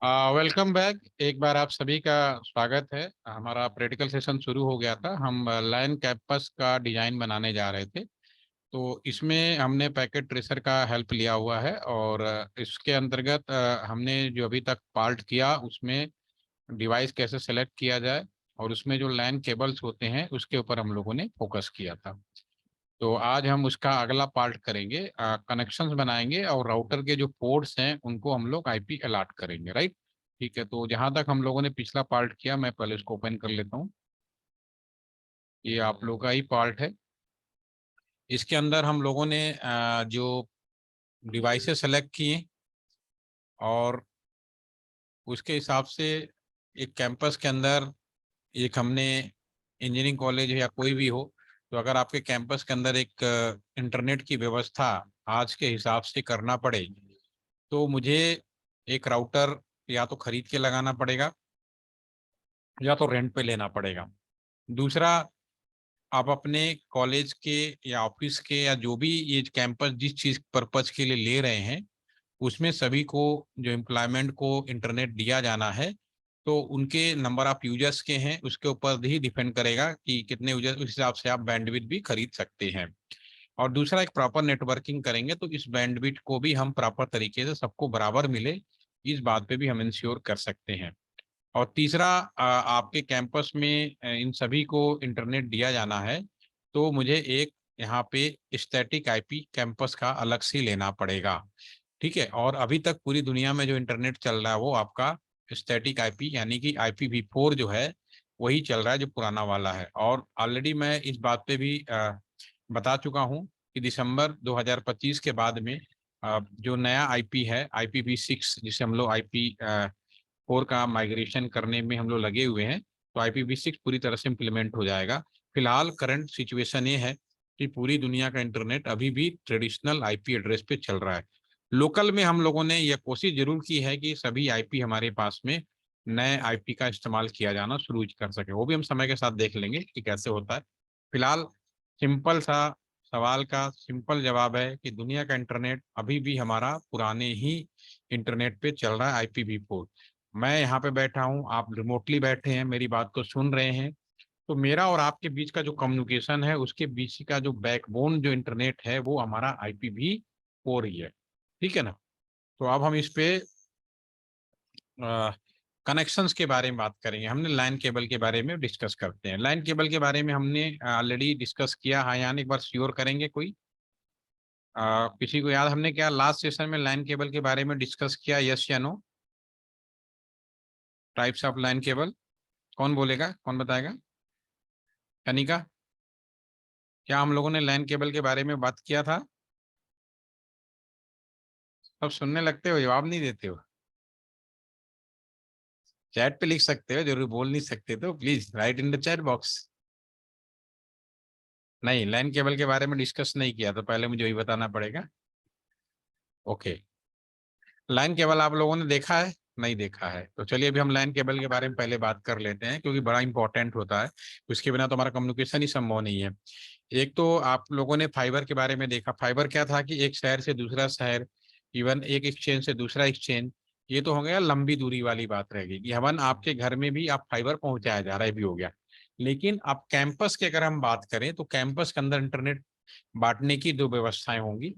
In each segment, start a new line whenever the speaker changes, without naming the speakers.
Welcome back. एक बार आप सभी का स्वागत है। हमारा प्रैक्टिकल सेशन शुरू हो गया था। हम लाइन कैंपस का डिजाइन बनाने जा रहे थे। तो इसमें हमने पैकेट ट्रेसर का हेल्प लिया हुआ है और इसके अंतर्गत हमने जो अभी तक पार्ट किया उसमें डिवाइस कैसे सेलेक्ट किया जाए और उसमें जो लाइन केबल्स होते हैं उसके ऊपर हम लोगों ने फोकस किया था। तो आज हम उसका अगला पार्ट करेंगे, कनेक्शंस बनाएंगे और राउटर के जो पोर्ट्स हैं उनको हम लोग आईपी अलॉट करेंगे, राइट। ठीक है, तो जहां तक हम लोगों ने पिछला पार्ट किया मैं पहले इसको ओपन कर लेता हूँ। ये आप लोग का ही पार्ट है। इसके अंदर हम लोगों ने जो डिवाइसेस सेलेक्ट किए और उसके हिसाब से एक कैंपस के अंदर एक हमने इंजीनियरिंग कॉलेज या कोई भी हो, तो अगर आपके कैंपस के अंदर एक इंटरनेट की व्यवस्था आज के हिसाब से करना पड़े तो मुझे एक राउटर या तो खरीद के लगाना पड़ेगा या तो रेंट पे लेना पड़ेगा। दूसरा, आप अपने कॉलेज के या ऑफिस के या जो भी ये कैंपस जिस चीज पर्पज के लिए ले रहे हैं उसमें सभी को जो एम्प्लॉयमेंट को इंटरनेट दिया जाना है, तो उनके नंबर ऑफ यूजर्स के हैं उसके ऊपर ही डिपेंड करेगा कि कितने यूजर्स, उस हिसाब से आप बैंडविड्थ भी खरीद सकते हैं। और दूसरा, एक प्रॉपर नेटवर्किंग करेंगे तो इस बैंडविड्थ को भी हम प्रॉपर तरीके से सबको बराबर मिले, इस बात पे भी हम इंश्योर कर सकते हैं। और तीसरा, आपके कैंपस में इन सभी को इंटरनेट दिया जाना है तो मुझे एक यहाँ पे स्टैटिक आईपी कैंपस का अलग से लेना पड़ेगा। ठीक है, और अभी तक पूरी दुनिया में जो इंटरनेट चल रहा है वो आपका स्टैटिक आईपी यानी कि IPv4 जो है वही चल रहा है, जो पुराना वाला है। और ऑलरेडी मैं इस बात पे भी बता चुका हूँ कि दिसंबर 2025 के बाद में जो नया आईपी है IPv6, जिसे हम लोग IP4 का माइग्रेशन करने में हम लोग लगे हुए हैं, तो IPv6 पूरी तरह से इम्प्लीमेंट हो जाएगा। फिलहाल करंट सिचुएशन ये है कि पूरी दुनिया का इंटरनेट अभी भी ट्रेडिशनल आईपी एड्रेस पे चल रहा है। लोकल में हम लोगों ने यह कोशिश जरूर की है कि सभी आईपी हमारे पास में नए आईपी का इस्तेमाल किया जाना शुरू कर सके, वो भी हम समय के साथ देख लेंगे कि कैसे होता है। फिलहाल सिंपल सा सवाल का सिंपल जवाब है कि दुनिया का इंटरनेट अभी भी हमारा पुराने ही इंटरनेट पे चल रहा है, IPv4। मैं यहाँ पे बैठा हूँ, आप रिमोटली बैठे हैं, मेरी बात को सुन रहे हैं, तो मेरा और आपके बीच का जो कम्युनिकेशन है उसके बीच का जो बैकबोन जो इंटरनेट है वो हमारा IPv4 ही है। ठीक है ना। तो अब हम इस पे कनेक्शंस के बारे में बात करेंगे। हमने लाइन केबल के बारे में डिस्कस करते हैं। लाइन केबल के बारे में हमने ऑलरेडी डिस्कस किया। हाँ यानी एक बार श्योर करेंगे कोई, किसी को याद हमने क्या लास्ट सेशन में लाइन केबल के बारे में डिस्कस किया, यस या no? Types of line cable कौन बोलेगा, कौन बताएगा? कनिका, क्या हम लोगों ने लाइन केबल के बारे में बात किया था? सब सुनने लगते हो, जवाब नहीं देते हो। चैट पे लिख सकते हो, जरूर बोल नहीं सकते तो please right in the chat box. नहीं, लाइन केबल के बारे में डिस्कस नहीं किया तो पहले मुझे वही बताना पड़ेगा। ओके, लाइन केबल आप लोगों ने देखा है? नहीं देखा है तो चलिए अभी हम लाइन केबल के बारे में पहले बात कर लेते हैं, क्योंकि बड़ा इंपॉर्टेंट होता है। उसके बिना तो हमारा कम्युनिकेशन ही संभव नहीं है। एक तो आप लोगों ने फाइबर के बारे में देखा। फाइबर क्या था कि एक शहर से दूसरा शहर, इवन एक एक्सचेंज से दूसरा एक्सचेंज, ये तो हो गया लंबी दूरी वाली बात रहेगी कि हवन आपके घर में भी आप फाइबर पहुंचाया जा रहा है, भी हो गया। लेकिन अब कैंपस की अगर हम बात करें तो कैंपस के अंदर इंटरनेट बांटने की दो व्यवस्थाएं होंगी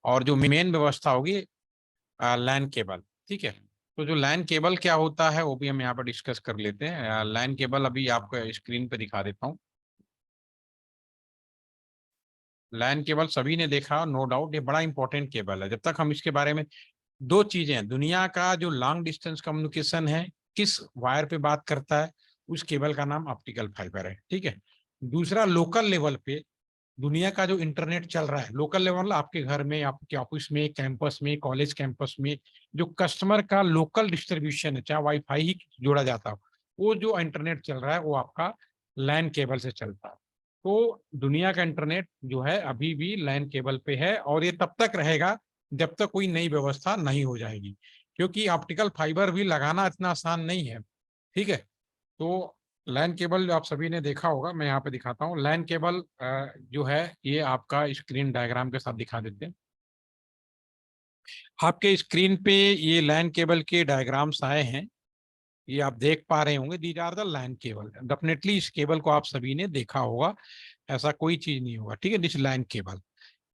और जो मेन व्यवस्था होगी लैन केबल। ठीक है, तो जो लैन केबल क्या होता है वो भी हम यहाँ पर डिस्कस कर लेते हैं। लैन केबल अभी आपको स्क्रीन पे दिखा देता हूँ। लैन केबल सभी ने देखा, नो डाउट ये बड़ा इंपॉर्टेंट केबल है। जब तक हम इसके बारे में, दो चीजें हैं, दुनिया का जो लॉन्ग डिस्टेंस कम्युनिकेशन है किस वायर पे बात करता है, उस केबल का नाम ऑप्टिकल फाइबर है। ठीक है। दूसरा, लोकल लेवल पे दुनिया का जो इंटरनेट चल रहा है, लोकल लेवल आपके घर में, आपके ऑफिस में, कैंपस में, कॉलेज कैंपस में, जो कस्टमर का लोकल डिस्ट्रीब्यूशन है, चाहे वाईफाई ही जोड़ा जाता हो, वो जो इंटरनेट चल रहा है वो आपका लैन केबल से चलता है। तो दुनिया का इंटरनेट जो है अभी भी लैन केबल पे है और ये तब तक रहेगा जब तक कोई नई व्यवस्था नहीं हो जाएगी, क्योंकि ऑप्टिकल फाइबर भी लगाना इतना आसान नहीं है। ठीक है। तो लैन केबल आप सभी ने देखा होगा, मैं यहाँ पे दिखाता हूँ। लैन केबल जो है ये आपका स्क्रीन डायग्राम के साथ दिखा देते हैं। आपके स्क्रीन पे ये लैन केबल के डायग्राम्स आए हैं, ये आप देख पा रहे होंगे। These are the LAN cable. Definitely इस केबल को आप सभी ने देखा होगा, ऐसा कोई चीज नहीं होगा, ठीक है। दिस लैन केबल,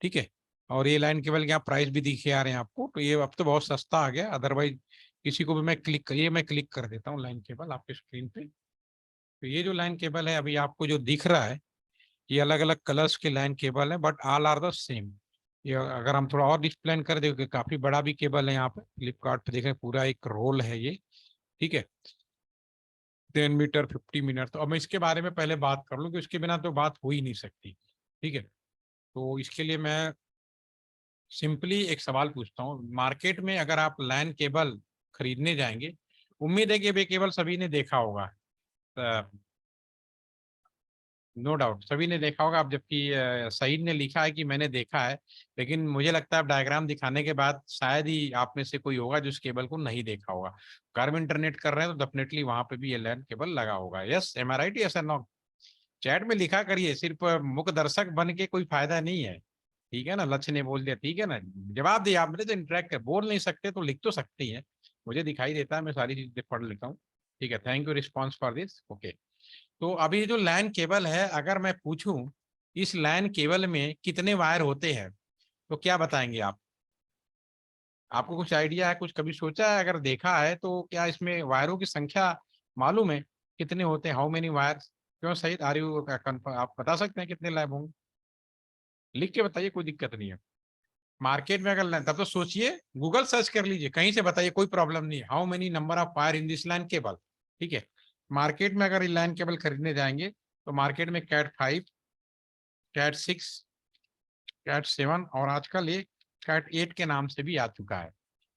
ठीक है। और ये लाइन केबल के यहाँ प्राइस भी दिखे आ रहे हैं आपको, तो ये अब तो बहुत सस्ता आ गया। अदरवाइज किसी को भी मैं क्लिक कर देता हूँ लाइन केबल आपके स्क्रीन पे। तो ये जो लाइन केबल है अभी आपको जो दिख रहा है, ये अलग अलग कलर्स के लाइन केबल है, but all are the same. ये अगर हम थोड़ा और डिस्प्लेन कर देंगे, काफी बड़ा भी केबल है यहाँ पे फ्लिपकार्ट पे, देखें पूरा एक रोल है ये, ठीक है। 10 मीटर 50 मीटर। तो अब मैं इसके बारे में पहले बात कर लूँ कि इसके बिना तो बात हो ही नहीं सकती, ठीक है। तो इसके लिए मैं सिंपली एक सवाल पूछता हूँ। मार्केट में अगर आप लैन केबल खरीदने जाएंगे, उम्मीद है कि ये केबल सभी ने देखा होगा, नो डाउट सभी ने देखा होगा। अब जबकि सईद ने लिखा है कि मैंने देखा है, लेकिन मुझे लगता है अब डायग्राम दिखाने के बाद शायद ही आप में से कोई होगा जो इस केबल को नहीं देखा होगा। घर में इंटरनेट कर रहे हैं तो डेफिनेटली वहां पे भी ये लैन केबल लगा होगा। यस, एम आई राइट? यस और नो? चैट में लिखा करिए, सिर्फ मुख्य दर्शक बन के कोई फायदा नहीं है, ठीक है ना। लक्ष्य ने बोल दिया, ठीक है ना, जवाब दिया आपने तो इंटरेक्ट कर, बोल नहीं सकते तो लिख तो सकते ही है। मुझे दिखाई देता है, मैं सारी चीजें पढ़ लेता हूँ, ठीक है। Thank you response for this, okay. तो अभी जो लैन केबल है, अगर मैं पूछूं इस लैन केबल में कितने वायर होते हैं, तो क्या बताएंगे आप? आपको कुछ आइडिया है? कुछ कभी सोचा है? अगर देखा है तो क्या इसमें वायरों की संख्या मालूम है कितने होते हैं? How many wires? क्यों सही आ रही हो? आप बता सकते हैं कितने लैब होंगे? लिख के बताइए, कोई दिक्कत नहीं है। मार्केट में अगर तब तो सोचिए, गूगल सर्च कर लीजिए, कहीं से बताइए, कोई प्रॉब्लम नहीं है। How many number of wire in this LAN cable, ठीक है। मार्केट में अगर लैन केबल खरीदने जाएंगे तो मार्केट में कैट 5, कैट 6, कैट 7 और आजकल ये कैट 8 के नाम से भी आ चुका है,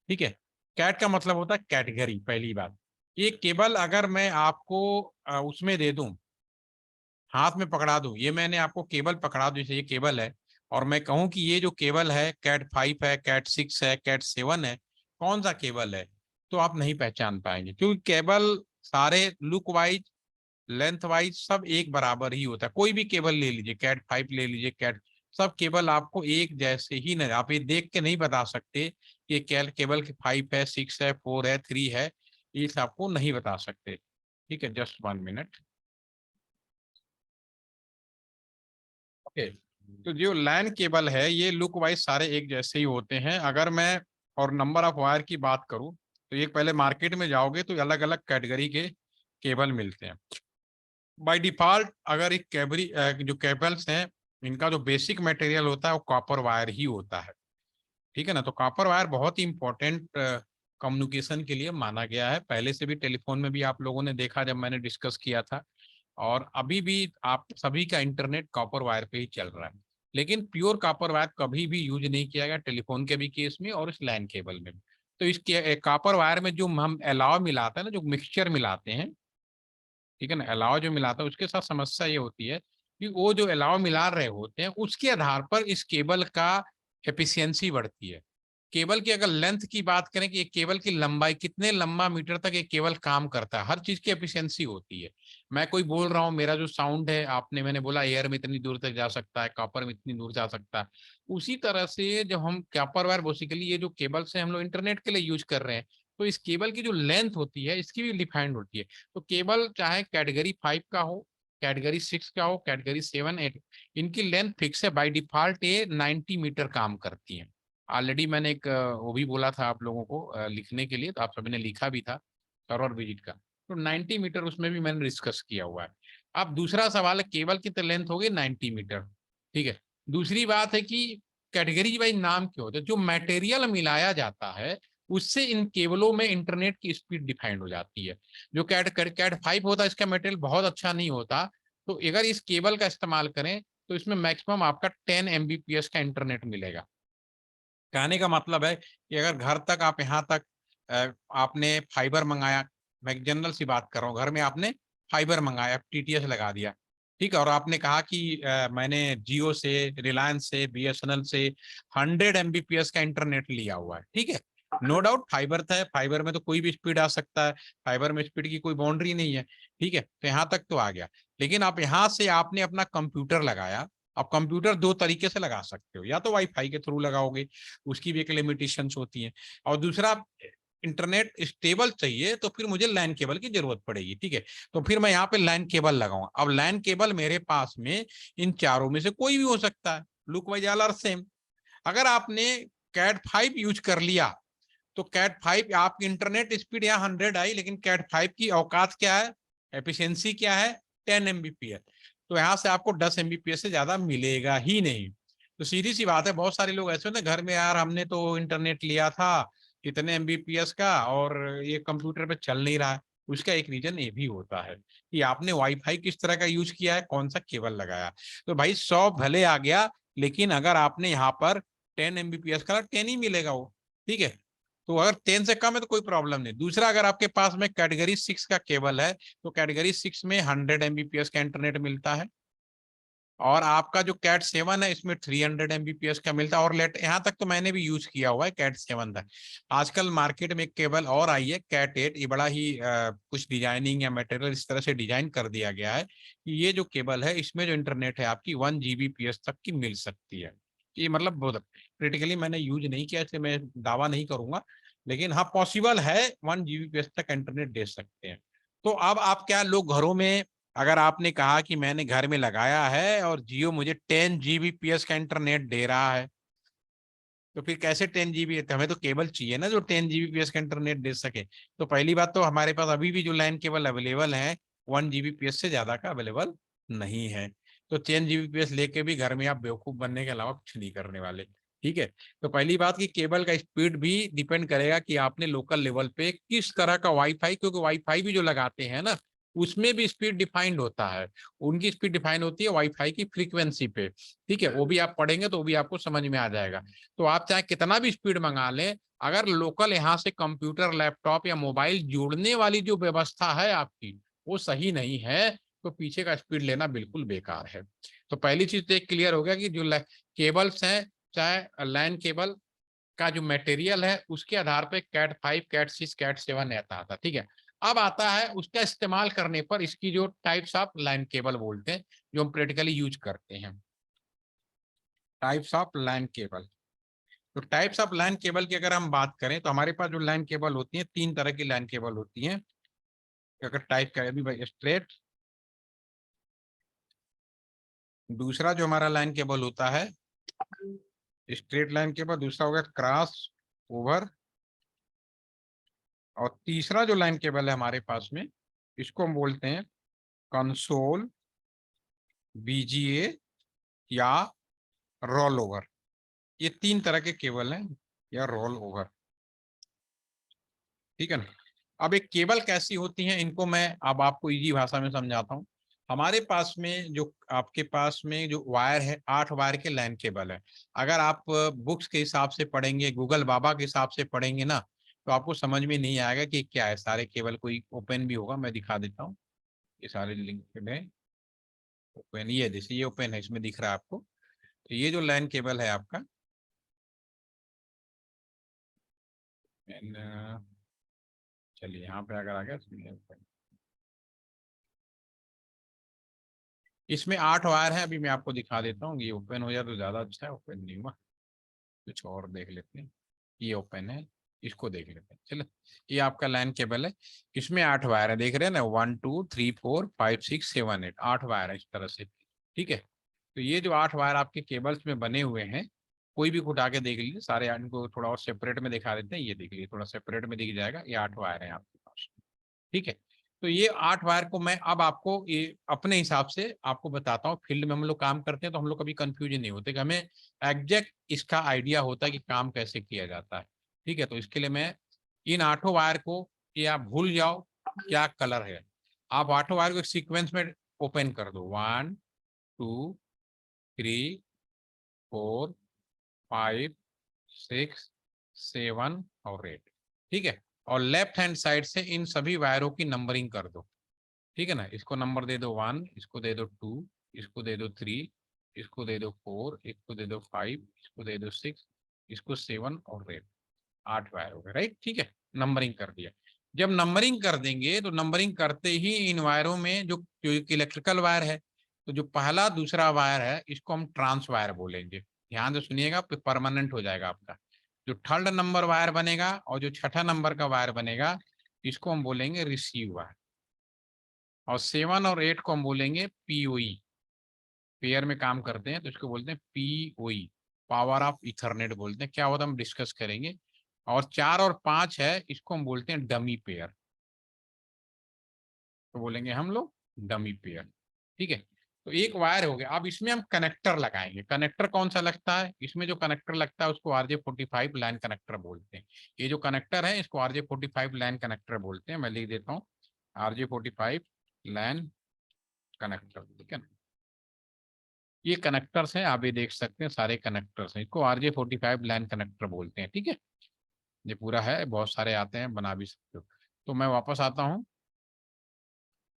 ठीक है। कैट का मतलब होता है कैटेगरी। पहली बात, ये केबल अगर मैं आपको उसमें दे दूं, हाथ में पकड़ा दूं, ये मैंने आपको केबल पकड़ा दूं, जैसे ये केबल है, और मैं कहूं कि ये जो केबल है कैट 5 है, कैट 6 है, कैट 7 है, कौन सा केबल है, तो आप नहीं पहचान पाएंगे, क्योंकि केबल सारे लुक वाइज लेंथ वाइज सब एक बराबर ही होता है। कोई भी केबल ले लीजिए, कैट 5 ले लीजिए, कैट, सब केबल आपको एक जैसे ही नहीं, आप ये देख के नहीं बता सकते कि केबल के 5 है, 6 है, 4 है, 3 है, ये आपको नहीं बता सकते, ठीक है। Just 1 minute, okay. तो जो लैन केबल है ये लुक वाइज सारे एक जैसे ही होते हैं। अगर मैं और नंबर ऑफ वायर की बात करूं, तो ये पहले मार्केट में जाओगे तो अलग अलग कैटेगरी के केबल मिलते हैं। बाय डिफॉल्ट अगर एक जो केबल्स हैं, इनका जो बेसिक मटेरियल होता है वो कॉपर वायर ही होता है, ठीक है ना। तो कॉपर वायर बहुत ही इंपॉर्टेंट कम्युनिकेशन के लिए माना गया है। पहले से भी टेलीफोन में भी आप लोगों ने देखा जब मैंने डिस्कस किया था, और अभी भी आप सभी का इंटरनेट कॉपर वायर पे ही चल रहा है। लेकिन प्योर कॉपर वायर कभी भी यूज नहीं किया गया टेलीफोन के भी केस में और इस लैन केबल में भी। तो इसके कॉपर वायर में जो हम अलाव मिलाते हैं ना, जो मिक्सचर मिलाते हैं, ठीक है ना, अलाव जो मिलाता है, उसके साथ समस्या ये होती है कि वो जो अलाव मिला रहे होते हैं उसके आधार पर इस केबल का एफिशिएंसी बढ़ती है। केबल की अगर लेंथ की बात करें कि एक केबल की लंबाई कितने लंबा मीटर तक एक केबल काम करता है, हर चीज की एफिशिएंसी होती है। मैं कोई बोल रहा हूँ मेरा जो साउंड है, आपने मैंने बोला एयर में इतनी दूर तक जा सकता है, कॉपर में इतनी दूर जा सकता है। उसी तरह से जब हम कॉपर वायर, बेसिकली ये जो केबल से हम लोग इंटरनेट के लिए यूज कर रहे हैं, तो इस केबल की जो लेंथ होती है इसकी भी डिफाइंड होती है। तो केबल चाहे कैटेगरी 5 का हो, कैटेगरी 6 का हो, कैटेगरी 7 8, इनकी लेंथ फिक्स है। बाई डिफॉल्ट ये 90 मीटर काम करती है। ऑलरेडी मैंने एक वो भी बोला था आप लोगों को लिखने के लिए, तो आप सभी ने लिखा भी था सर्वर विजिट का। तो 90 मीटर उसमें भी मैंने डिस्कस किया हुआ है। अब दूसरा सवाल है, केबल की तो लेंथ हो गई 90 मीटर, ठीक है। दूसरी बात है कि कैटेगरी वाइज नाम क्यों होता है? जो मटेरियल मिलाया जाता है उससे इन केबलों में इंटरनेट की स्पीड डिफाइंड हो जाती है। जो कैट 5 होता है इसका मटेरियल बहुत अच्छा नहीं होता, तो अगर इस केबल का इस्तेमाल करें तो इसमें मैक्सिमम आपका 10 Mbps का इंटरनेट मिलेगा। कहने का मतलब है कि अगर घर तक आप यहाँ तक आपने फाइबर मंगाया, मैं जनरल सी बात कर रहा हूँ, घर में आपने फाइबर मंगाया, टीटीएस लगा दिया, ठीक है, और आपने कहा कि मैंने जियो से, रिलायंस से, बीएसएनएल से 100 Mbps का इंटरनेट लिया हुआ है, ठीक है। नो डाउट फाइबर था, फाइबर में तो कोई भी स्पीड आ सकता है, फाइबर में स्पीड की कोई बाउंड्री नहीं है, ठीक है। तो यहाँ तक तो आ गया। लेकिन आप यहाँ से आपने अपना कंप्यूटर लगाया, अब कंप्यूटर दो तरीके से लगा सकते हो, या तो वाईफाई के थ्रू लगाओगे, उसकी भी एक लिमिटेशंस होती है, और दूसरा इंटरनेट स्टेबल चाहिए तो फिर मुझे लैन केबल की जरूरत पड़ेगी। ठीक है, तो फिर मैं यहाँ पे लैन केबल लगाऊंगा। अब लैन केबल मेरे पास में इन चारों में से कोई भी हो सकता है, look wise all are same. अगर आपने कैट 5 यूज कर लिया तो कैट 5 आपकी इंटरनेट स्पीड यहाँ 100 आई, लेकिन कैट 5 की औकात क्या है, एफिशिएंसी क्या है, 10 एमबीपीएस। तो यहाँ से आपको 10 एमबीपीएस से ज्यादा मिलेगा ही नहीं। तो सीधी सी बात है, बहुत सारे लोग ऐसे होते हैं घर में, यार हमने तो इंटरनेट लिया था इतने एमबीपीएस का और ये कंप्यूटर पे चल नहीं रहा है। उसका एक रीजन ये भी होता है कि आपने वाईफाई किस तरह का यूज किया है, कौन सा केबल लगाया। तो भाई 100 भले आ गया, लेकिन अगर आपने यहाँ पर 10 एमबीपीएस का, 10 ही मिलेगा वो। ठीक है, तो अगर 10 से कम है तो कोई प्रॉब्लम नहीं। दूसरा, अगर आपके पास में कैटेगरी 6 का केबल है तो कैटेगरी 6 में 100 एमबीपीएस का इंटरनेट मिलता है, और आपका जो कैट 7 है इसमें 300 एमबीपीएस का मिलता है। और लेट यहाँ तक तो मैंने भी यूज किया हुआ है कैट 7 तक। आजकल मार्केट में एक केबल और आई है कैट 8, ये बड़ा ही कुछ डिजाइनिंग या मटेरियल इस तरह से डिजाइन कर दिया गया है कि ये जो केबल है इसमें जो इंटरनेट है आपकी 1 जीबीपीएस तक की मिल सकती है। ये मतलब बहुत क्रिटिकली मैंने यूज नहीं किया, इसलिए मैं दावा नहीं करूंगा, लेकिन हाँ पॉसिबल है 1 जीबीपीएस तक इंटरनेट दे सकते हैं। तो अब आप क्या, लोग घरों में, अगर आपने कहा कि मैंने घर में लगाया है और जियो मुझे 10 जीबीपीएस का इंटरनेट दे रहा है, तो फिर कैसे 10 जीबी, हमें तो केबल चाहिए ना जो 10 जीबीपीएस का इंटरनेट दे सके। तो पहली बात तो हमारे पास अभी भी जो लैन केबल अवेलेबल है 1 जीबीपीएस से ज्यादा का अवेलेबल नहीं है। तो 10 जीबीपीएस लेके भी घर में आप बेवकूफ बनने के अलावा कुछ नहीं करने वाले। ठीक है, तो पहली बात कि केबल का स्पीड भी डिपेंड करेगा कि आपने लोकल लेवल पे किस तरह का वाईफाई, क्योंकि वाईफाई भी जो लगाते हैं ना उसमें भी स्पीड डिफाइंड होता है। उनकी स्पीड डिफाइंड होती है वाईफाई की फ्रीक्वेंसी पे। ठीक है, वो भी आप पढ़ेंगे तो वो भी आपको समझ में आ जाएगा। तो आप चाहे कितना भी स्पीड मंगा लें, अगर लोकल यहाँ से कंप्यूटर लैपटॉप या मोबाइल जोड़ने वाली जो व्यवस्था है आपकी वो सही नहीं है, तो पीछे का स्पीड लेना बिल्कुल बेकार है। तो पहली चीज तो एक क्लियर हो गया कि जो केबल्स हैं, चाहे लैन केबल का जो मटेरियल है उसके आधार पे कैट 5, कैट 6, कैट 7 आता था। ठीक है, अब आता है उसका इस्तेमाल करने पर इसकी जो टाइप्स ऑफ लाइन केबल बोलते हैं, जो हम प्रैक्टिकली यूज करते हैं, टाइप्स ऑफ लाइन केबल। तो टाइप्स ऑफ लैन केबल की अगर हम बात करें तो हमारे पास जो लैन केबल होती है, 3 तरह की लैन केबल होती है। अगर टाइप करें अभी भाई, स्ट्रेट, दूसरा जो हमारा लाइन केबल होता है स्ट्रेट लाइन केबल, दूसरा हो गया क्रॉस ओवर, और तीसरा जो लाइन केबल है हमारे पास में इसको हम बोलते हैं कंसोल, बीजीए या रोल ओवर। ये 3 तरह के केबल हैं, या रोल ओवर। ठीक है ना। अब एक केबल कैसी होती है, इनको मैं अब आपको इजी भाषा में समझाता हूँ। हमारे पास में जो आपके पास में जो वायर है, 8 वायर के लैन केबल है। अगर आप बुक्स के हिसाब से पढ़ेंगे, गूगल बाबा के हिसाब से पढ़ेंगे ना, तो आपको समझ में नहीं आएगा कि क्या है। सारे केबल, कोई ओपन भी होगा, मैं दिखा देता हूँ। ये सारे लिंक्ड है, ओपन, ये जैसे ये ओपन है, इसमें दिख रहा है आपको। तो ये जो लैन केबल है आपका, चलिए यहाँ पे अगर आ गया, इसमें 8 वायर है। अभी मैं आपको दिखा देता हूँ, ये ओपन हो जाए तो ज्यादा अच्छा है। ओपन नहीं हुआ, कुछ और देख लेते हैं। ये ओपन है, इसको देख लेते हैं। चलो, ये आपका लाइन केबल है, इसमें 8 वायर है, देख रहे हैं ना, 1 2 3 4 5 6 7 8, 8 वायर है इस तरह से। ठीक है, तो ये जो 8 वायर आपके केबल्स में बने हुए हैं, कोई भी उठा के देख लीजिए, सारे इनको थोड़ा और सेपरेट में दिखा देते हैं। ये देख लीजिए, थोड़ा सेपरेट में दिख जाएगा, ये 8 वायर है आपके पास। ठीक है, तो ये 8 वायर को मैं अब आपको ये अपने हिसाब से आपको बताता हूँ। फील्ड में हम लोग काम करते हैं तो हम लोग कभी कंफ्यूजन नहीं होते कि हमें एग्जैक्ट इसका आइडिया होता है कि काम कैसे किया जाता है। ठीक है, तो इसके लिए मैं इन 8 वायर को, ये आप भूल जाओ क्या कलर है, आप 8 वायर को एक सीक्वेंस में ओपन कर दो, 1 2 3 4 5 6 7 और 8। ठीक है, और लेफ्ट हैंड साइड से इन सभी वायरों की नंबरिंग कर दो। ठीक है ना, इसको नंबर दे दो 1, इसको दे दो 2, इसको दे दो 3, इसको दे दो 4, इसको दे दो 5, इसको दे दो 6, इसको 7 और 8। 8 वायर हो गए, राइट। ठीक है, नंबरिंग कर दिया। जब नंबरिंग कर देंगे तो नंबरिंग करते ही इन वायरों में जो जो इलेक्ट्रिकल वायर है, तो जो पहला दूसरा वायर है इसको हम ट्रांस वायर बोलेंगे। ध्यान से सुनिएगा, परमानेंट हो जाएगा आपका। जो थर्ड नंबर वायर बनेगा और जो छठा नंबर का वायर बनेगा इसको हम बोलेंगे रिसीव वायर। और 7 और 8 को हम बोलेंगे पीओई। पेयर में काम करते हैं तो इसको बोलते हैं पीओई, पावर ऑफ इथरनेट बोलते हैं। क्या होता है हम डिस्कस करेंगे। और 4 और 5 है इसको हम बोलते हैं डमी पेयर, तो बोलेंगे हम लोग डमी पेयर। ठीक है, तो एक वायर हो गया। अब इसमें हम कनेक्टर लगाएंगे। कनेक्टर कौन सा लगता है, इसमें जो कनेक्टर लगता है उसको RJ45 लाइन कनेक्टर बोलते हैं। ये जो कनेक्टर है इसको RJ45 लाइन कनेक्टर बोलते हैं। मैं लिख देता हूँ RJ45 लाइन कनेक्टर। ठीक है ना, ये कनेक्टर्स हैं, आप ये देख सकते हैं सारे कनेक्टर्स हैं, इसको RJ45 लाइन कनेक्टर बोलते हैं। ठीक है, ये पूरा है, बहुत सारे आते हैं, बना भी सकते हो। तो मैं वापस आता हूँ।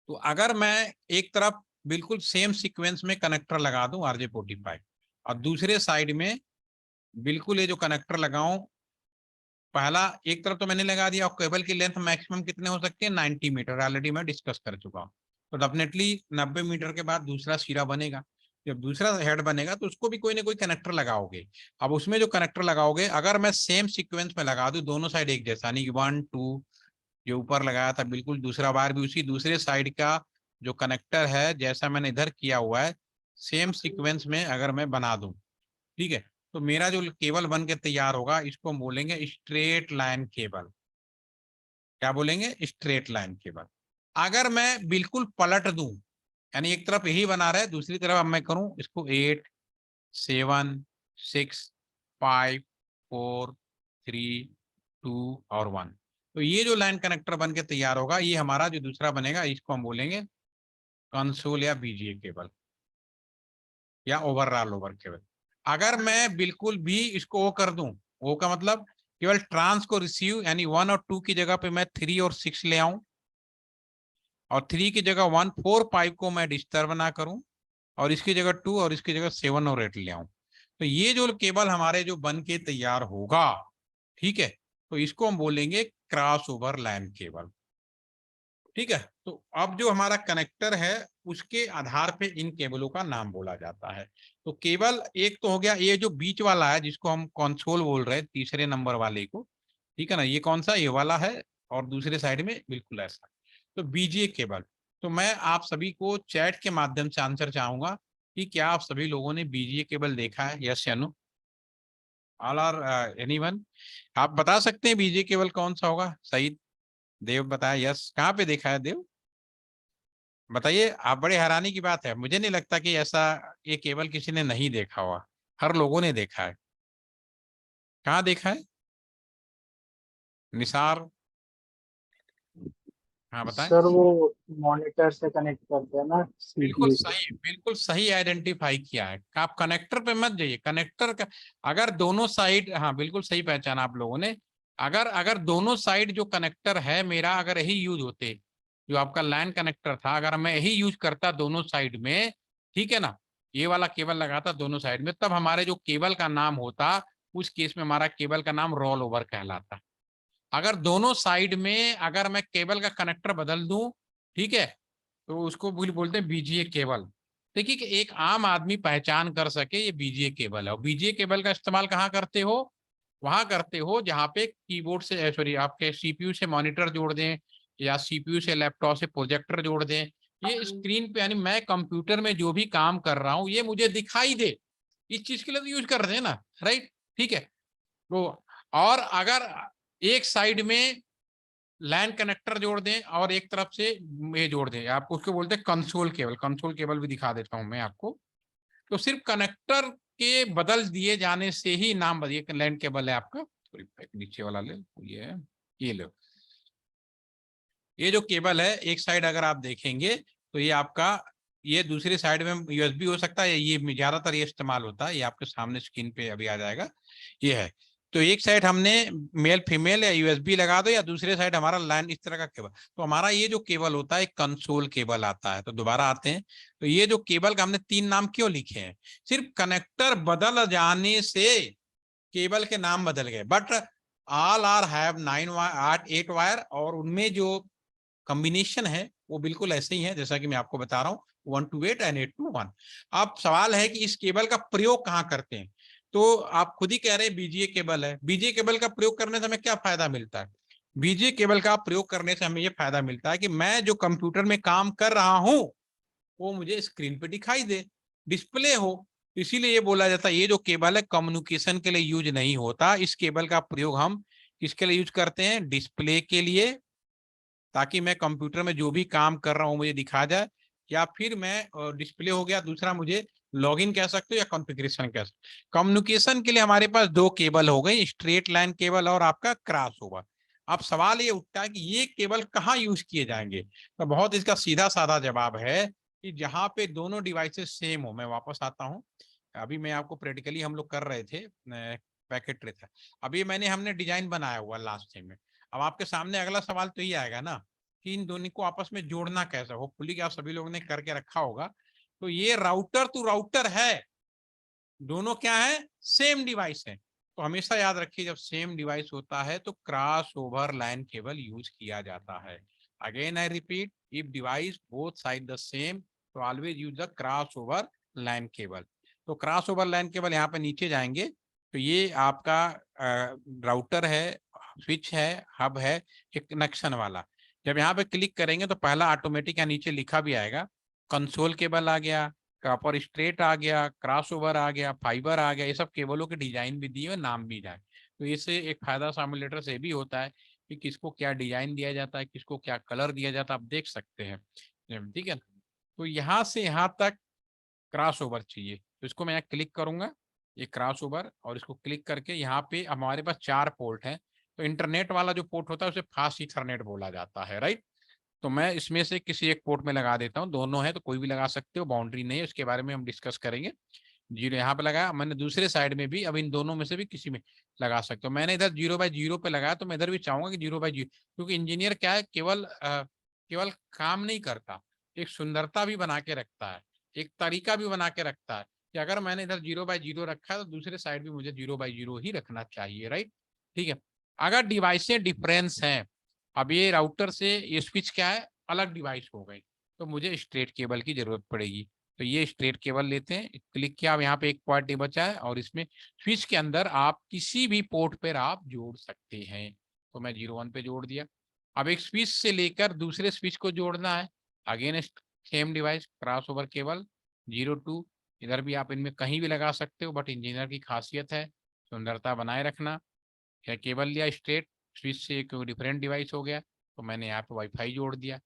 तो अगर मैं एक तरफ बिल्कुल सेम सीक्वेंस में कनेक्टर लगा दूं RJ45 और दूसरे साइड में बिल्कुल ये जो कनेक्टर लगाऊं, पहला एक तरफ तो मैंने लगा दिया, और केबल की लेंथ मैक्सिमम कितने हो सकते हैं 90 मीटर, ऑलरेडी मैं डिस्कस कर चुका हूँ। तो डेफिनेटली 90 मीटर के बाद दूसरा सिरा बनेगा। जब दूसरा हेड बनेगा तो उसको भी कोई ना कोई कनेक्टर लगाओगे। अब उसमें जो कनेक्टर लगाओगे अगर मैं सेम सीक्वेंस में लगा दूं, दोनों साइड एक जैसा, नहीं 1 2 जो ऊपर लगाया था बिल्कुल दूसरा वायर भी उसी दूसरे साइड का जो कनेक्टर है जैसा मैंने इधर किया हुआ है सेम सीक्वेंस में अगर मैं बना दूं, ठीक है, तो मेरा जो केबल बन के तैयार होगा इसको हम बोलेंगे स्ट्रेट लाइन केबल। क्या बोलेंगे, स्ट्रेट लाइन केबल। अगर मैं बिल्कुल पलट दूं, यानी एक तरफ यही बना रहा है दूसरी तरफ अब मैं करूं इसको 8 7 6 5 4 3 2 और 1, तो ये जो लाइन कनेक्टर बन के तैयार होगा ये हमारा जो दूसरा बनेगा इसको हम बोलेंगे कंसोल या बीजीए केबल या ओवरऑल ओवर केबल। अगर मैं बिल्कुल भी इसको वो कर दूं, वो का मतलब केवल ट्रांस को रिसीव यानी 1 और 2 की जगह पे मैं 3 और 6 ले आऊं, और 3 की जगह 1 4 5 को मैं डिस्टर्ब ना करूं, और इसकी जगह 2 और इसकी जगह 7 और 8 ले आऊं, तो ये जो केबल हमारे जो बन के तैयार होगा, ठीक है, तो इसको हम बोलेंगे क्रॉस ओवर लाइन केबल। ठीक है, तो अब जो हमारा कनेक्टर है उसके आधार पे इन केबलों का नाम बोला जाता है। तो केबल एक तो हो गया, ये जो बीच वाला है जिसको हम कंसोल बोल रहे हैं तीसरे नंबर वाले को, ठीक है ना, ये कौन सा, ये वाला है, और दूसरे साइड में बिल्कुल ऐसा। तो बीजीए केबल। तो मैं आप सभी को चैट के माध्यम से आंसर चाहूंगा कि क्या आप सभी लोगों ने बीजीए केबल देखा है, यस या नो, ऑल आर एनीवन। आप बता सकते हैं बीजीए केबल कौन सा होगा, सही। देव बताया यस, कहाँ पे देखा है देव, बताइए। आप, बड़े हैरानी की बात है, मुझे नहीं लगता कि ऐसा ये केवल किसी ने नहीं देखा हुआ, हर लोगों ने देखा है। कहाँ देखा है निसार, हाँ बताएं।
सर वो मॉनिटर से कनेक्ट करते हैं ना
बिल्कुल
सीपीयू से।
सही, बिल्कुल सही आइडेंटिफाई किया है। आप कनेक्टर पे मत जाइए, कनेक्टर का अगर दोनों साइड, हाँ बिल्कुल सही पहचाना आप लोगों ने। अगर अगर दोनों साइड जो कनेक्टर है मेरा अगर यही यूज होते, जो आपका लाइन कनेक्टर था अगर मैं यही यूज करता दोनों साइड में, ठीक है ना, ये वाला केबल लगाता दोनों साइड में, तब हमारे जो केबल का नाम होता उस केस में हमारा केबल का नाम रोल ओवर कहलाता। अगर दोनों साइड में अगर मैं केबल का कनेक्टर बदल दूं, ठीक है, तो उसको बोलते हैं बीजीए केबल। देखिए कि एक आम आदमी पहचान कर सके ये बीजीए केबल है। और बीजीए केबल का इस्तेमाल कहाँ करते हो, वहां करते हो जहाँ पे कीबोर्ड से, सॉरी, आपके सीपीयू से मॉनिटर जोड़ दें या सीपीयू से लैपटॉप से प्रोजेक्टर जोड़ दें, ये स्क्रीन पे यानी मैं कंप्यूटर में जो भी काम कर रहा हूँ ये मुझे दिखाई दे, इस चीज के लिए तो यूज कर रहे हैं ना, राइट। ठीक है, तो और अगर एक साइड में लैन कनेक्टर जोड़ दें और एक तरफ से ये जोड़ दें, आपको उसको बोलते हैं कंसोल केबल। कंसोल केबल भी दिखा देता हूं मैं आपको। तो सिर्फ कनेक्टर के बदल दिए जाने से ही नाम बदलिए, लैंड केबल है आपका, नीचे वाला ले, ये है, ये लो, ये जो केबल है एक साइड अगर आप देखेंगे तो ये आपका, ये दूसरी साइड में यूएसबी हो सकता है, ये ज्यादातर ये इस्तेमाल होता है, ये आपके सामने स्क्रीन पे अभी आ जाएगा, ये है। तो एक साइड हमने मेल फीमेल या यूएसबी लगा दो, या दूसरे साइड हमारा लाइन इस तरह का केबल, तो हमारा ये जो केबल होता है कंसोल केबल आता है। तो दोबारा आते हैं, तो ये जो केबल का हमने 3 नाम क्यों लिखे हैं, सिर्फ कनेक्टर बदल जाने से केबल के नाम बदल गए, but all are have 8 wire, और उनमें जो कॉम्बिनेशन है वो बिल्कुल ऐसे ही है जैसा कि मैं आपको बता रहा हूँ, 1 to 8 and 8 to 1। अब सवाल है कि इस केबल का प्रयोग कहाँ करते हैं, तो आप खुद ही कह रहे हैं बीजीए केबल है। बीजीए केबल का प्रयोग करने से हमें क्या फायदा मिलता है? बीजीए केबल का प्रयोग करने से हमें ये फायदा मिलता है कि मैं जो कंप्यूटर में काम कर रहा हूं वो मुझे स्क्रीन पे दिखाई दे, डिस्प्ले हो। इसीलिए ये बोला जाता है ये जो केबल है कम्युनिकेशन के लिए यूज नहीं होता। इस केबल का प्रयोग हम किसके लिए यूज करते हैं? डिस्प्ले के लिए, ताकि मैं कंप्यूटर में जो भी काम कर रहा हूं मुझे दिखा जाए, या फिर मैं डिस्प्ले हो गया, दूसरा मुझे लॉगिन कह सकते हो या कॉन्फ़िगरेशन कह सकते हो। कम्युनिकेशन के लिए हमारे पास दो केबल हो गई, स्ट्रेट लाइन केबल और आपका क्रॉस ओवर। अब सवाल ये उठता है कि ये केबल कहाँ यूज किए जाएंगे, तो बहुत इसका सीधा साधा जवाब है कि जहां पे दोनों डिवाइसेस सेम हो। मैं वापस आता हूँ, अभी मैं आपको प्रैक्टिकली हम लोग कर रहे थे पैकेट ट्रेसर। अभी हमने डिजाइन बनाया हुआ लास्ट टाइम में। अब आपके सामने अगला सवाल तो ये आएगा ना कि इन दोनों को आपस में जोड़ना कैसे। होपफुली आप सभी लोगों ने करके रखा होगा। तो ये राउटर टू राउटर है, दोनों क्या है? सेम डिवाइस है। तो हमेशा याद रखिए जब सेम डिवाइस होता है तो cross over line cable use किया जाता है। Again I repeat, if device both side the same तो always use the cross over line cable. तो क्रॉस ओवर लाइन केबल यहाँ पे नीचे जाएंगे तो ये आपका राउटर है, स्विच है, हब है, एक कनेक्शन वाला। जब यहाँ पे क्लिक करेंगे तो पहला ऑटोमेटिक यहाँ नीचे लिखा भी आएगा, कंसोल केबल आ गया, कॉपर स्ट्रेट आ गया, क्रॉस ओवर आ गया, फाइबर आ गया। ये सब केबलों के डिजाइन भी दिए और नाम भी जाए। तो इससे एक फायदा सिमुलेटर से भी होता है कि किसको क्या डिजाइन दिया जाता है, किसको क्या कलर दिया जाता है, आप देख सकते हैं। ठीक है, तो यहाँ से यहाँ तक क्रॉस ओवर चाहिए तो इसको मैं यहाँ क्लिक करूंगा, ये क्रॉस ओवर, और इसको क्लिक करके यहाँ पे हमारे पास 4 पोर्ट हैं। तो इंटरनेट वाला जो पोर्ट होता है उसे फास्ट ईथरनेट बोला जाता है, राइट। तो मैं इसमें से किसी एक पोर्ट में लगा देता हूँ, दोनों है तो कोई भी लगा सकते हो, बाउंड्री नहीं है, उसके बारे में हम डिस्कस करेंगे। जीरो यहाँ पे लगाया मैंने, दूसरे साइड में भी, अब इन दोनों में से भी किसी में लगा सकते हो। मैंने इधर 0/0 पे लगाया तो मैं इधर भी चाहूंगा कि 0/0, क्योंकि इंजीनियर क्या है, केवल केवल काम नहीं करता, एक सुंदरता भी बना के रखता है, एक तरीका भी बना के रखता है कि अगर मैंने इधर 0/0 रखा है तो दूसरे साइड भी मुझे 0/0 ही रखना चाहिए, राइट। ठीक है, अगर डिवाइसें डिफरेंस हैं, अब ये राउटर से ये स्विच क्या है, अलग डिवाइस हो गई, तो मुझे स्ट्रेट केबल की जरूरत पड़ेगी। तो ये स्ट्रेट केबल लेते हैं, क्लिक किया, अब यहाँ पे एक पॉइंट बचा है और इसमें स्विच के अंदर आप किसी भी पोर्ट पर आप जोड़ सकते हैं। तो मैं 0 1 पे जोड़ दिया। अब एक स्विच से लेकर दूसरे स्विच को जोड़ना है, again same device cross over cable 0 2, इधर भी आप इनमें कहीं भी लगा सकते हो, बट इंजीनियर की खासियत है सुंदरता बनाए रखना। या केबल लिया स्ट्रेट, स्विच से एक डिफरेंट डिवाइस हो गया, तो मैंने यहाँ पे वाईफाई जोड़ दिया।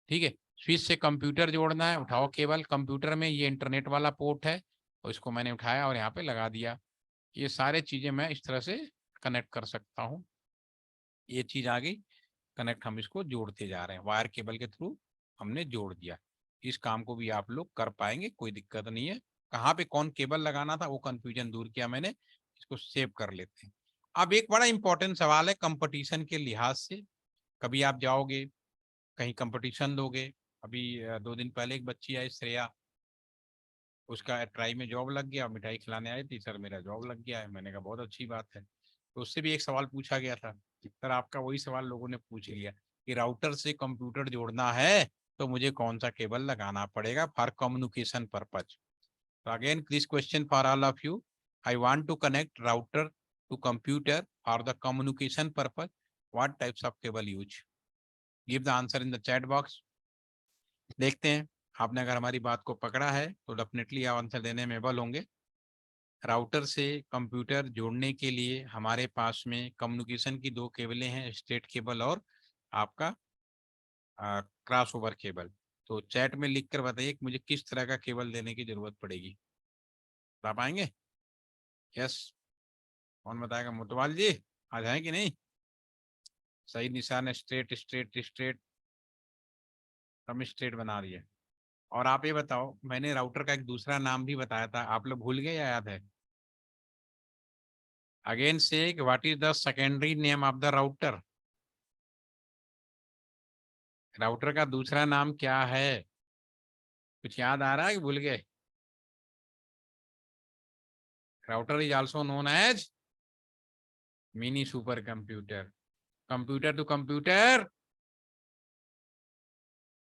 ठीक है, स्विच से कंप्यूटर जोड़ना है, उठाओ केबल, कंप्यूटर में ये इंटरनेट वाला पोर्ट है और इसको मैंने उठाया और यहाँ पे लगा दिया। ये सारे चीजें मैं इस तरह से कनेक्ट कर सकता हूँ। ये चीज आ गई कनेक्ट, हम इसको जोड़ते जा रहे हैं, वायर केबल के थ्रू हमने जोड़ दिया। इस काम को भी आप लोग कर पाएंगे, कोई दिक्कत नहीं है। कहाँ पे कौन केबल लगाना था वो कंफ्यूजन दूर किया मैंने, इसको सेव कर लेते हैं। अब एक बड़ा इंपॉर्टेंट सवाल है कंपटीशन के लिहाज से, कभी आप जाओगे कहीं कंपटीशन दोगे। अभी 2 दिन पहले एक बच्ची आई श्रेया, उसका ट्राई में जॉब लग गया, मिठाई खिलाने आई थी, सर मेरा जॉब लग गया है। मैंने कहा बहुत अच्छी बात है। तो उससे भी एक सवाल पूछा गया था, सर आपका वही सवाल लोगों ने पूछ लिया कि राउटर से कंप्यूटर जोड़ना है तो मुझे कौन सा केबल लगाना पड़ेगा फॉर कम्युनिकेशन पर्पज। तो again this question for all of you, I want to connect router to computer for the communication purpose, what types of cable use, give the answer in the chat box. देखते हैं आपने अगर हमारी बात को पकड़ा है तो डेफिनेटली आप आंसर देने में एबल होंगे। राउटर से कंप्यूटर जोड़ने के लिए हमारे पास में कम्युनिकेशन की 2 केबलें हैं, स्ट्रेट केबल और आपका क्रॉस ओवर केबल। तो चैट में लिख कर बताइए कि मुझे किस तरह का केबल देने की जरूरत पड़ेगी, बता पाएंगे? यस, कौन बताएगा? मुतवाल जी आ जाए कि नहीं? सही निशान है, स्ट्रेट स्ट्रेट स्ट्रेट, हम स्ट्रेट बना रही है। और आप ये बताओ, मैंने राउटर का एक दूसरा नाम भी बताया था, आप लोग भूल गए या याद है? अगेन से what is the secondary name of the router? Router का दूसरा नाम क्या है? कुछ याद आ रहा है कि भूल गए? Router is also known as mini super computer, computer to computer,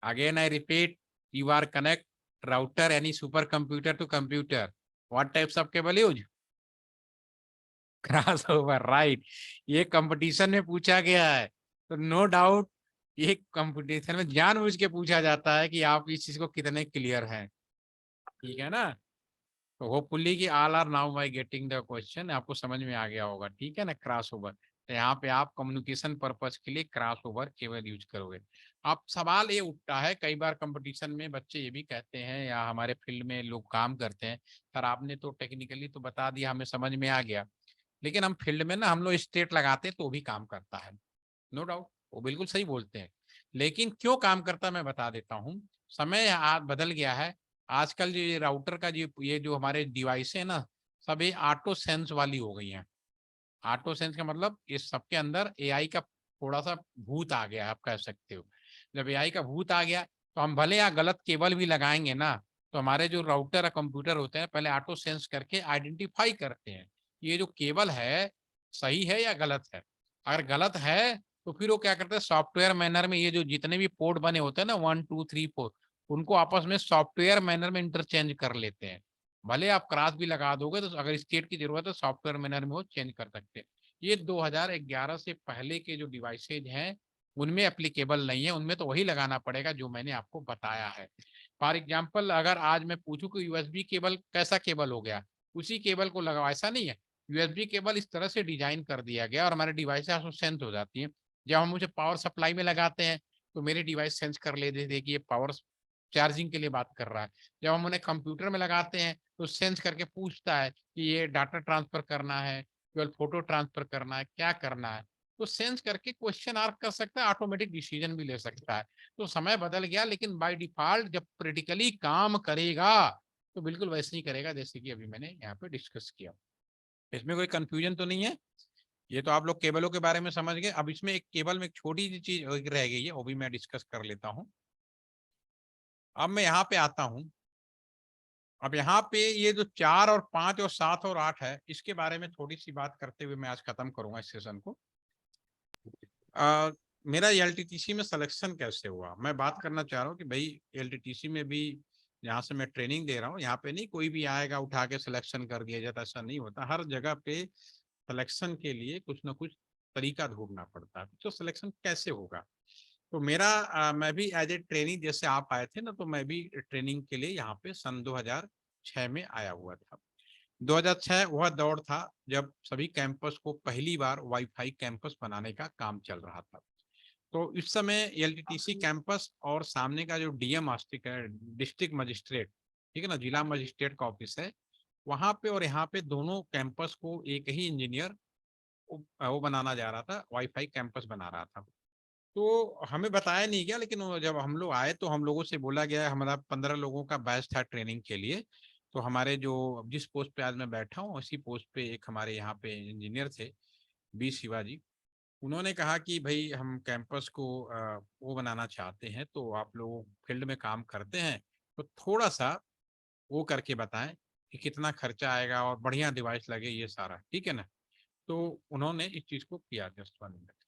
again I repeat, you are connect router यानी super computer to computer, what types of cable use? Cross over, right. ये कंपटीशन में पूछा गया है, तो no doubt ये competition में जानबूझ के पूछा जाता है कि आप इस चीज को कितने क्लियर हैं, ठीक है ना। तो होपफुली कि all are now by getting the question, आपको समझ में आ गया होगा, ठीक है ना। क्रॉस ओवर, तो यहाँ पे आप कम्युनिकेशन पर्पस के लिए क्रॉस ओवर केवल यूज करोगे। अब सवाल ये उठता है, कई बार कंपटीशन में बच्चे ये भी कहते हैं या हमारे फील्ड में लोग काम करते हैं, सर आपने तो टेक्निकली तो बता दिया, हमें समझ में आ गया, लेकिन हम फील्ड में ना हम लोग स्टेट लगाते हैं तो भी काम करता है। नो डाउट, वो बिल्कुल सही बोलते हैं, लेकिन क्यों काम करता है मैं बता देता हूँ। समय आज बदल गया है। आजकल जो ये राउटर का जो ये जो हमारे डिवाइस है ना, सब ये ऑटो सेंस वाली हो गई हैं। ऑटो सेंस का मतलब इस सबके अंदर एआई का थोड़ा सा भूत आ गया, आप कह सकते हो। जब एआई का भूत आ गया तो हम भले या गलत केबल भी लगाएंगे ना, तो हमारे जो राउटर या कंप्यूटर होते हैं पहले ऑटो सेंस करके आइडेंटिफाई करते हैं ये जो केबल है सही है या गलत है। अगर गलत है तो फिर वो क्या करते हैं, सॉफ्टवेयर मैनर में ये जो जितने भी पोर्ट बने होते हैं ना 1 2 3 4, उनको आपस में सॉफ्टवेयर मैनर में इंटरचेंज कर लेते हैं। भले आप क्रॉस भी लगा दोगे तो अगर स्टेट की जरूरत है सॉफ्टवेयर मैनर में वो चेंज कर सकते हैं। ये 2011 से पहले के जो डिवाइसेज हैं उनमें एप्लीकेबल नहीं है, उनमें तो वही लगाना पड़ेगा जो मैंने आपको बताया है। फॉर एग्जाम्पल अगर आज मैं पूछूं कि यूएसबी केबल कैसा केबल हो गया, उसी केबल को लगाओ, ऐसा नहीं है। यूएसबी केबल इस तरह से डिजाइन कर दिया गया और हमारे डिवाइस सेंस हो जाती है। जब हम मुझे पावर सप्लाई में लगाते हैं तो मेरे डिवाइस सेंस कर लेते थे कि ये पावर चार्जिंग के लिए बात कर रहा है। जब हम उन्हें कंप्यूटर में लगाते हैं तो सेंस करके पूछता है कि ये डाटा ट्रांसफर करना है, केवल फोटो ट्रांसफर करना है, क्या करना है। तो सेंस करके क्वेश्चन आस्क कर सकता है, ऑटोमेटिक डिसीजन भी ले सकता है। तो समय बदल गया, लेकिन बाय डिफॉल्ट जब प्रैक्टिकली काम करेगा तो बिल्कुल वैसे ही करेगा जैसे कि अभी मैंने यहाँ पे डिस्कस किया। इसमें कोई कंफ्यूजन तो नहीं है। ये तो आप लोग केबलों के बारे में समझ गए। अब इसमें एक केबल में एक छोटी सी चीज रह गई है, वो भी मैं डिस्कस कर लेता हूँ। अब मैं यहाँ पे आता हूँ। अब यहाँ पे ये जो 4 और 5 और 7 और 8 है, इसके बारे में थोड़ी सी बात करते हुए मैं आज खत्म करूंगा इस सेशन को। मेरा एलटीटीसी में सिलेक्शन कैसे हुआ, मैं बात करना चाह रहा हूँ कि भाई एलटीटीसी में भी यहाँ से मैं ट्रेनिंग दे रहा हूँ, यहाँ पे नहीं कोई भी आएगा उठा के सिलेक्शन कर दिया जाता, ऐसा नहीं होता। हर जगह पे सिलेक्शन के लिए कुछ ना कुछ तरीका ढूंढना पड़ता है। तो सिलेक्शन कैसे होगा, तो मेरा मैं भी एज ए ट्रेनिंग, जैसे आप आए थे ना, तो मैं भी ट्रेनिंग के लिए यहाँ पे सन 2006 में आया हुआ था। 2006 वह दौर था जब सभी कैंपस को पहली बार वाईफाई कैंपस बनाने का काम चल रहा था। तो इस समय एलटीटीसी कैंपस और सामने का जो डीएम है, डिस्ट्रिक्ट मजिस्ट्रेट, ठीक है ना, जिला मजिस्ट्रेट का ऑफिस है, वहां पे और यहाँ पे दोनों कैंपस को एक ही इंजीनियर वो बनाना जा रहा था, वाईफाई कैंपस बना रहा था। तो हमें बताया नहीं गया, लेकिन जब हम लोग आए तो हम लोगों से बोला गया, हमारा 15 लोगों का बैच था ट्रेनिंग के लिए। तो हमारे जो जिस पोस्ट पे आज मैं बैठा हूँ उसी पोस्ट पे एक हमारे यहाँ पे इंजीनियर थे, बी शिवाजी। उन्होंने कहा कि भाई हम कैंपस को वो बनाना चाहते हैं, तो आप लोग फील्ड में काम करते हैं तो थोड़ा सा वो करके बताएं कि कितना खर्चा आएगा और बढ़िया डिवाइस लगे, ये सारा ठीक है ना। तो उन्होंने इस चीज को किया जस्ट 1 मिनट।